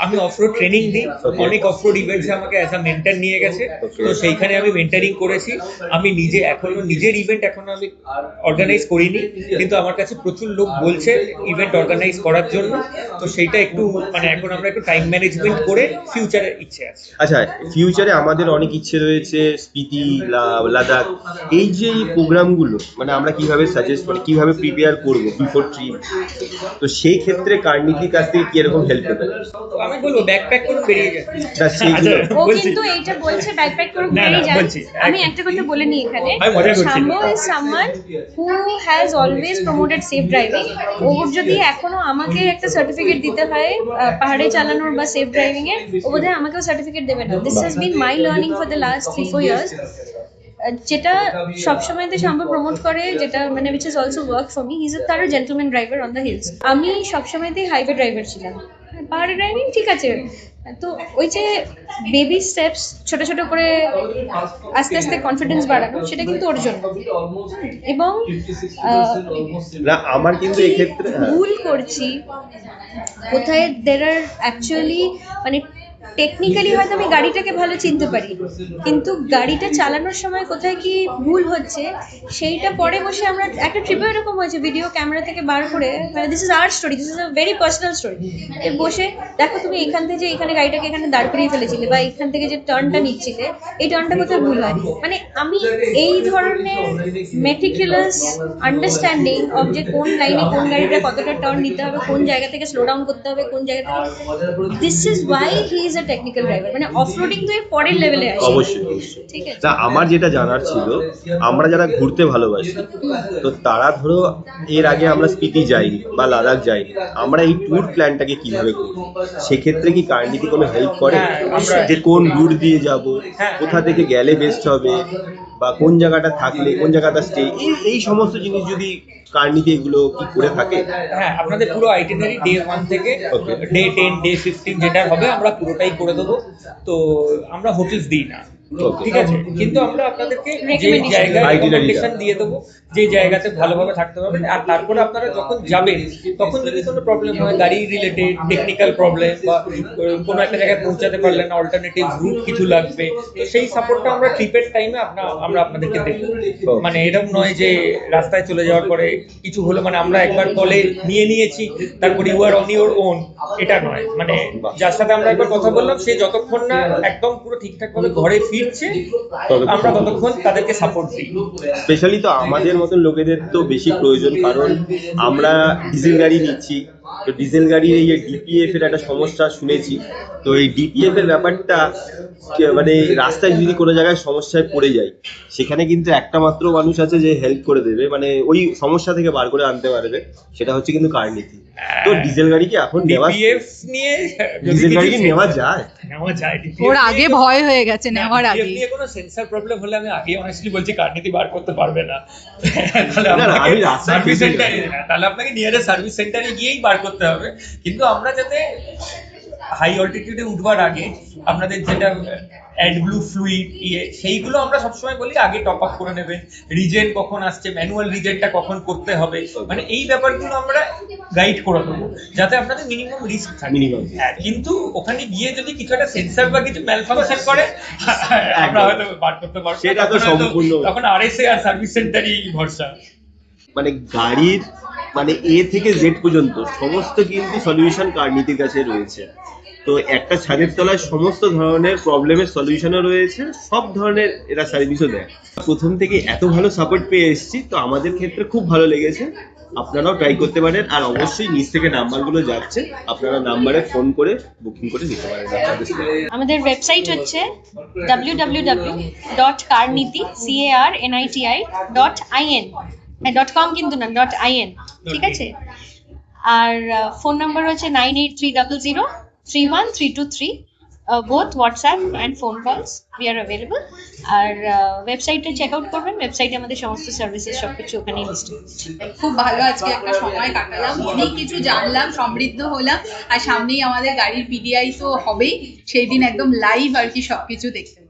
আমি অফরোড ট্রেনিং দিই। Okay. অনেক অফরোড ইভেন্টসে আমাকে অ্যাজ আ মেন্টর নিয়ে গেছে। Okay. তো সেইখানে আমি মেন্টারিং করেছি। আমি নিজে এখনো নিজের ইভেন্ট এখনো আমি অর্গানাইজ করিনি, কিন্তু আমার কাছে প্রচুর লোক বলছে ইভেন্ট অর্গানাইজ করার জন্য। তো সেইটা একটু মানে এখন আমরা একটু টাইম ম্যানেজমেন্ট করে ফিউচারের ইচ্ছে আছে। আচ্ছা, ফিউচারে আমাদের অনেক ইচ্ছে রয়েছে, স্পিতি, লাদাখ, এই যে প্রোগ্রামগুলো মানে আমরা কিভাবে সাজেস্ট মানে কিভাবে প্রিপেয়ার করব বিফোর ট্রিপ, তো সেই ক্ষেত্রে কার্নিতির কাছ থেকে কি এরকম হেল্প হবে? তো আমি বলবো ব্যাকপ্যাক করে বেরিয়ে যান। না, সেইগুলো- ও বলছি। কিন্তু এইটা বলছে ব্যাকপ্যাক করে না, বেরিয়ে না, যান। বলছি। আমি একটা কথা বলে নিই এখানে, আমি মজা করছি। Shambhu is someone who has always promoted safe driving. ওর যদি এখনো আমাকে একটা সার্টিফিকেট দিতে হয় পাহাড়ে চালানোর বা সেফ ড্রাইভিং এর, ও বোধহয় আমাকেও সার্টিফিকেট দেবে না। This has been my learning for the last 3-4 years. যেটা সবসময়তে শাম্বু প্রমোট করে, যেটা মানে which is also work for me, he is a তারো gentleman driver on the hills. আমি সবসময়তেই হাইওয়ে ড্রাইভার ছিলাম। পাহাড়ে ড্রাইভিং ঠিক আছে, তো ওই যে বেবি স্টেপস, ছোট ছোট করে আস্তে আস্তে কনফিডেন্স বাড়ানো, সেটা কিন্তু ওর জন্য। এবং না আমার কিন্তু এক্ষেত্রে ভুল করছি কোথায়, দের আর অ্যাকচুয়ালি মানে টেকনিক্যালি হয়তো আমি গাড়িটাকে ভালো চিনতে পারি, কিন্তু গাড়িটা চালানোর সময় কোথায় কি ভুল হচ্ছে সেইটা পরে বসে আমরা একটা ট্রিপে এরকম হয়েছে, ভিডিও ক্যামেরা থেকে বার করে, মানে this is our story, this is a very personal story. বসে দেখো তুমি এখান থেকে যে এখানে গাড়িটাকে এখানে দাঁড় করিয়ে ফেলেছিলে, বা এখান থেকে যে টার্নটা নিচ্ছিলে এই টার্নটা কোথায় ভুল হয়। মানে আমি এই ধরনের মেটিকুলাস আন্ডারস্ট্যান্ডিং অফ যে কোন লাইনে কোন গাড়িটা কতটা টার্ন নিতে হবে, কোন জায়গা থেকে স্লো ডাউন করতে হবে, কোন জায়গা থেকে, this is why he is a technical driver. মানে অফরোডিং তো এর পরের লেভেলে আসে। অবশ্যই। ঠিক আছে। না আমার যেটা জানার ছিল, আমরা যারা ঘুরতে ভালোবাসি, তো তারা ধরো এর আগে আমরা স্পিতি যাইনি বা লাদাখ যাইনি, আমরা এই ট্যুর প্ল্যানটাকে কিভাবে করব, সেক্ষেত্রে কি কার্নিতি কোনো হেল্প করে? হ্যাঁ, আমরা- যে কোন রুট দিয়ে যাব, হ্যাঁ। কোথা থেকে গেলে বেস্ট হবে, বা কোন জায়গাটা থাকলে কোন জায়গাটা স্টে, এই সমস্ত জিনিস যদি কার্নিতি এগুলো কি করে থাকে? হ্যাঁ, আপনাদের পুরো আইটিনারি ডে 1 থেকে Okay. ডে 10, ডে 15 যেটা হবে আমরা পুরোটাই করে দেবো। তো আমরা হোটেলস দিই না, Okay. ঠিক আছে, কিন্তু আমরা আপনাদেরকে যে Recommendation. জায়গায় Itinerary টা। রিকমেন্ডেশন দিয়ে দেবো যে জায়গাতে ভালোভাবে থাকতে পারবেন। আর তারপরে আপনারা যখন যাবেন তখন যদি কোনো প্রবলেম হয়, গাড়ি রিলেটেড টেকনিক্যাল প্রবলেম বা কোনো একটা জায়গায় পৌঁছাতে পারলেন না, অল্টারনেটিভ রুট কিছু লাগবে, তো সেই সাপোর্টটা আমরা ট্রিপের টাইমে আমরা আপনাদেরকে দেবো। মানে এরকম নয় যে রাস্তায় চলে যাওয়ার পরে কিছু হলো মানে আমরা একবার কলে নিয়েছি তারপর you are on your own, এটা নয়। মানে যার সাথে আমরা একবার কথা বললাম সে যতক্ষণ না একদম পুরো ঠিকঠাক ভাবে ঘরে ফিরছে আমরা ততক্ষণ তাদেরকে সাপোর্ট দিই। স্পেশালি তো আমাদের মতন লোকেদের তো বেশি প্রয়োজন, কারণ আমরা ডিজেল গাড়ি নিচ্ছি। তো ডিজেল গাড়ির এই ডিপিএফ এর একটা সমস্যা শুনেছি। তো এই ডিপিএফ এর ব্যাপারটা মানে রাস্তায় যদি কোনো জায়গায় সমস্যায় পড়ে যায়, সেখানে কিন্তু একটা মাত্র মানুষ আছে যে হেল্প করে দেবে, মানে ওই সমস্যা থেকে বার করে আনতে পারবে, সেটা হচ্ছে কিন্তু কারনীতি। তো ডিজেল গাড়ি কি এখন নেওয়া, DPF নিয়ে ডিজেল গাড়ি কি নেওয়া যায়? নেওয়া যায়। DPF ওর আগে ভয় হয়ে গেছে নেওয়ার DPF আগে। নিয়ে কোনো সেন্সর প্রবলেম হলে আমি আগে অনেস্টলি বলছি কারনীতি বার করতে পারবে না। তাহলে না, আপনাকে আমি রাস্তায় সার্ভিস ফেসে সেন্টারে, তাহলে আপনাকে নিয়ারেস্ট সার্ভিস সেন্টারে গিয়েই বার করতে হবে। কিন্তু আমরা যাতে হাই অল্টিটিউডে উঠবার আগে আপনাদের যেটা অ্যাডব্লু ফ্লুইড সেইগুলো আমরা সবসময় বলি আগে টপ আপ করে নেবেন। রিজেন কখন আসছে, ম্যানুয়াল রিজেনটা কখন করতে হবে, মানে এই ব্যাপারগুলো আমরা গাইড করে দেবো যাতে আপনাদের মিনিমাম রিস্ক থাকে। Minimum। হ্যাঁ, কিন্তু ওখানে গিয়ে যদি কিছু একটা সেন্সর বা কিছু ম্যালফাংশন করে আমরা হয়তো বার করতে পারবো না। সেটা তো সম্পূর্ণ। তখন আরএসএ আর সার্ভিস সেন্টারই ভরসা। মানে গাড়ির মানে এ থেকে জেড পর্যন্ত সমস্ত কিন্তু সলিউশন কারনীতির কাছে রয়েছে। তো একটা ছাদের তলায় সমস্ত ধরনের প্রবলেমের সলিউশনও রয়েছে, সব ধরনের এরা সার্ভিসও দেয়। প্রথম থেকে এত ভালো সাপোর্ট পেয়ে এসেছি, তো আমাদের ক্ষেত্রে খুব ভালো লেগেছে। আপনারাও ট্রাই করতে পারেন, আর অবশ্যই নিচ থেকে নাম্বারগুলো যাচ্ছে, আপনারা নাম্বারে ফোন করে বুকিং করে নিতে পারেন আপনাদের সাথে। আমাদের ওয়েবসাইট হচ্ছে www.carniti.in .com কিন্তু না .in, ঠিক আছে? আর ফোন নাম্বার হচ্ছে 9830031323। both WhatsApp and phone calls we are available. আর ওয়েবসাইটে চেক আউট করবেন, ওয়েবসাইটে আমাদের সমস্ত সার্ভিসেস সবকিছু ওখানেই লিস্টেড আছে। খুব ভালো আজকে একটা সময় কাটালাম, অনেক কিছু জানলাম, সমৃদ্ধ হলাম। আর সামনেই আমাদের গাড়ির পিডিআই তো হবেই, সেই দিন একদম লাইভ আর কি সবকিছু দেখতে।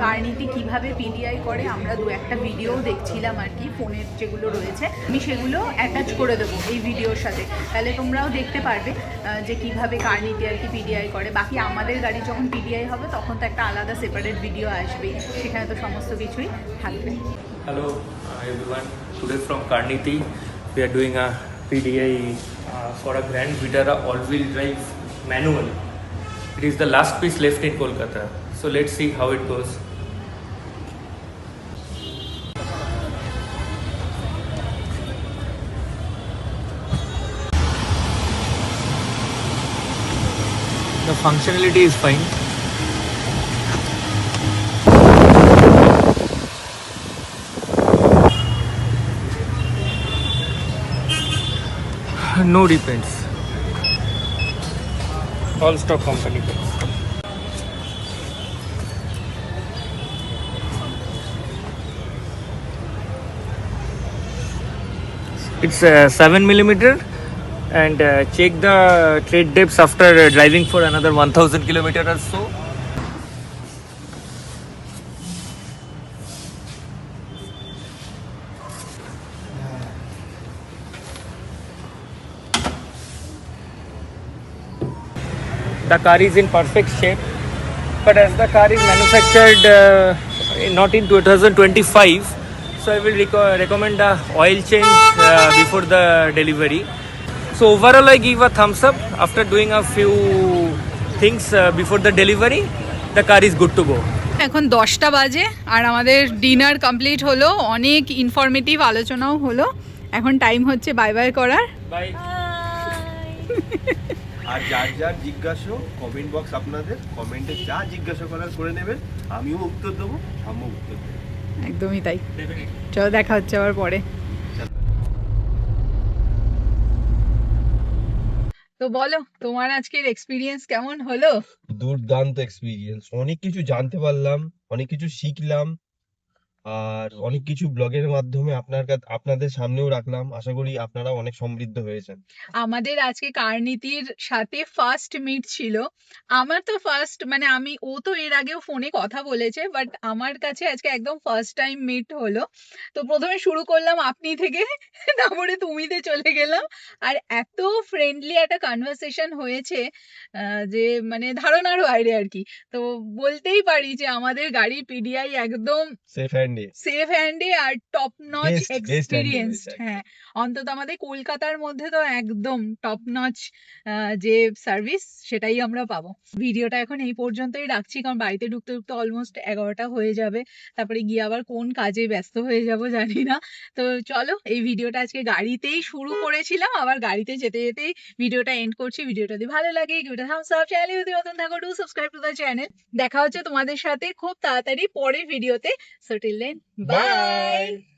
কারনীতি কিভাবে পিডিআই করে আমরা দু একটা ভিডিও দেখছিলাম আর কি, ফোনের যেগুলো রয়েছে আমি সেগুলো অ্যাটাচ করে দেবো এই ভিডিওর সাথে, তাহলে তোমরাও দেখতে পারবে যে কিভাবে কারনীতি আর কি পিডিআই করে। বাকি আমাদের গাড়ি যখন পিডিআই হবে তখন তো একটা আলাদা সেপারেট ভিডিও আসবেই, সেখানে তো সমস্ত কিছুই থাকবে। Hello everyone, today from Karniti we are doing a PDI for a Grand Vitara all-wheel drive manual. It is the last piece left in Kolkata, so let's see how it goes. The functionality is fine. No depends. All stock company. It's 7mm and check the tread depths after driving for another 1000 kilometers or so. The car is in perfect shape, but as the car is manufactured not in 2025, so I will recommend a oil change before the delivery. So overall I give a thumbs up. After doing a few things before the delivery, the car is good to go. এখন 10টা বাজে আর আমাদের ডিনার কমপ্লিট হলো, অনেক ইনফরমেটিভ আলোচনাও হলো। এখন টাইম হচ্ছে বাই বাই করার। Bye. আর যার যার জিজ্ঞাসা কমেন্ট বক্স আপনাদের, কমেন্টে যা জিজ্ঞাসা করার করে নেবেন, আমিও উত্তর দেবো, আমিও উত্তর দেবো। একদমই তাই। চলো দেখা হচ্ছে আবার পরে। তো বলো তোমার আজকের এক্সপিরিয়েন্স কেমন হলো? দুর্দান্ত এক্সপিরিয়েন্স, অনেক কিছু জানতে পারলাম, অনেক কিছু শিখলাম। আর অনেক কিছু ব্লগের মাধ্যমে আপনাদের সামনেও রাখলাম। আশা করি আপনারা অনেক সমৃদ্ধ হয়েছেন। আমাদের আজকে কারনীতির সাথে ফার্স্ট মিট ছিল। আমার তো ফার্স্ট, মানে ও তো এর আগেও ফোনে কথা বলেছে, বাট আমার কাছে আজকে একদম ফার্স্ট টাইম মিট হলো। তো প্রথমে শুরু করলাম আপনি থেকে, তারপরে তুমিতে চলে গেলাম। আর এত ফ্রেন্ডলি একটা কনভারসেশন হয়েছে যে মানে ধারণার বাইরে আর কি। তো বলতেই পারি যে আমাদের গাড়ির পিডিআই একদম সেফ হ্যান্ডে, সেফ হ্যান্ডে আর টপ নচ বেস্ট হ্যান্ডে এক্সপিরিয়েন্সড। রয়েছে। হ্যাঁ, অন্তত আমাদের কলকাতার মধ্যে তো একদম টপ নচ যে সার্ভিস সেটাই আমরা পাবো। ভিডিওটা এখন এই পর্যন্তই রাখছি, কারণ বাড়িতে ঢুকতে ঢুকতে অলমোস্ট 11টা হয়ে যাবে। তারপরে গিয়ে আবার কোন কাজে ব্যস্ত হয়ে যাব জানি না। তো চলো, এই ভিডিওটা আজকে গাড়িতেই শুরু করেছিলাম, আবার গাড়িতে যেতে যেতেই ভিডিওটা এন্ড করছি। ভিডিওটা যদি ভালো লাগে give it a Thums up, চ্যানেলে যদি নতুন থাকো do subscribe to the channel. দেখা হচ্ছে তোমাদের সাথে খুব তাড়াতাড়ি পরের ভিডিওতে। So till then, bye. By.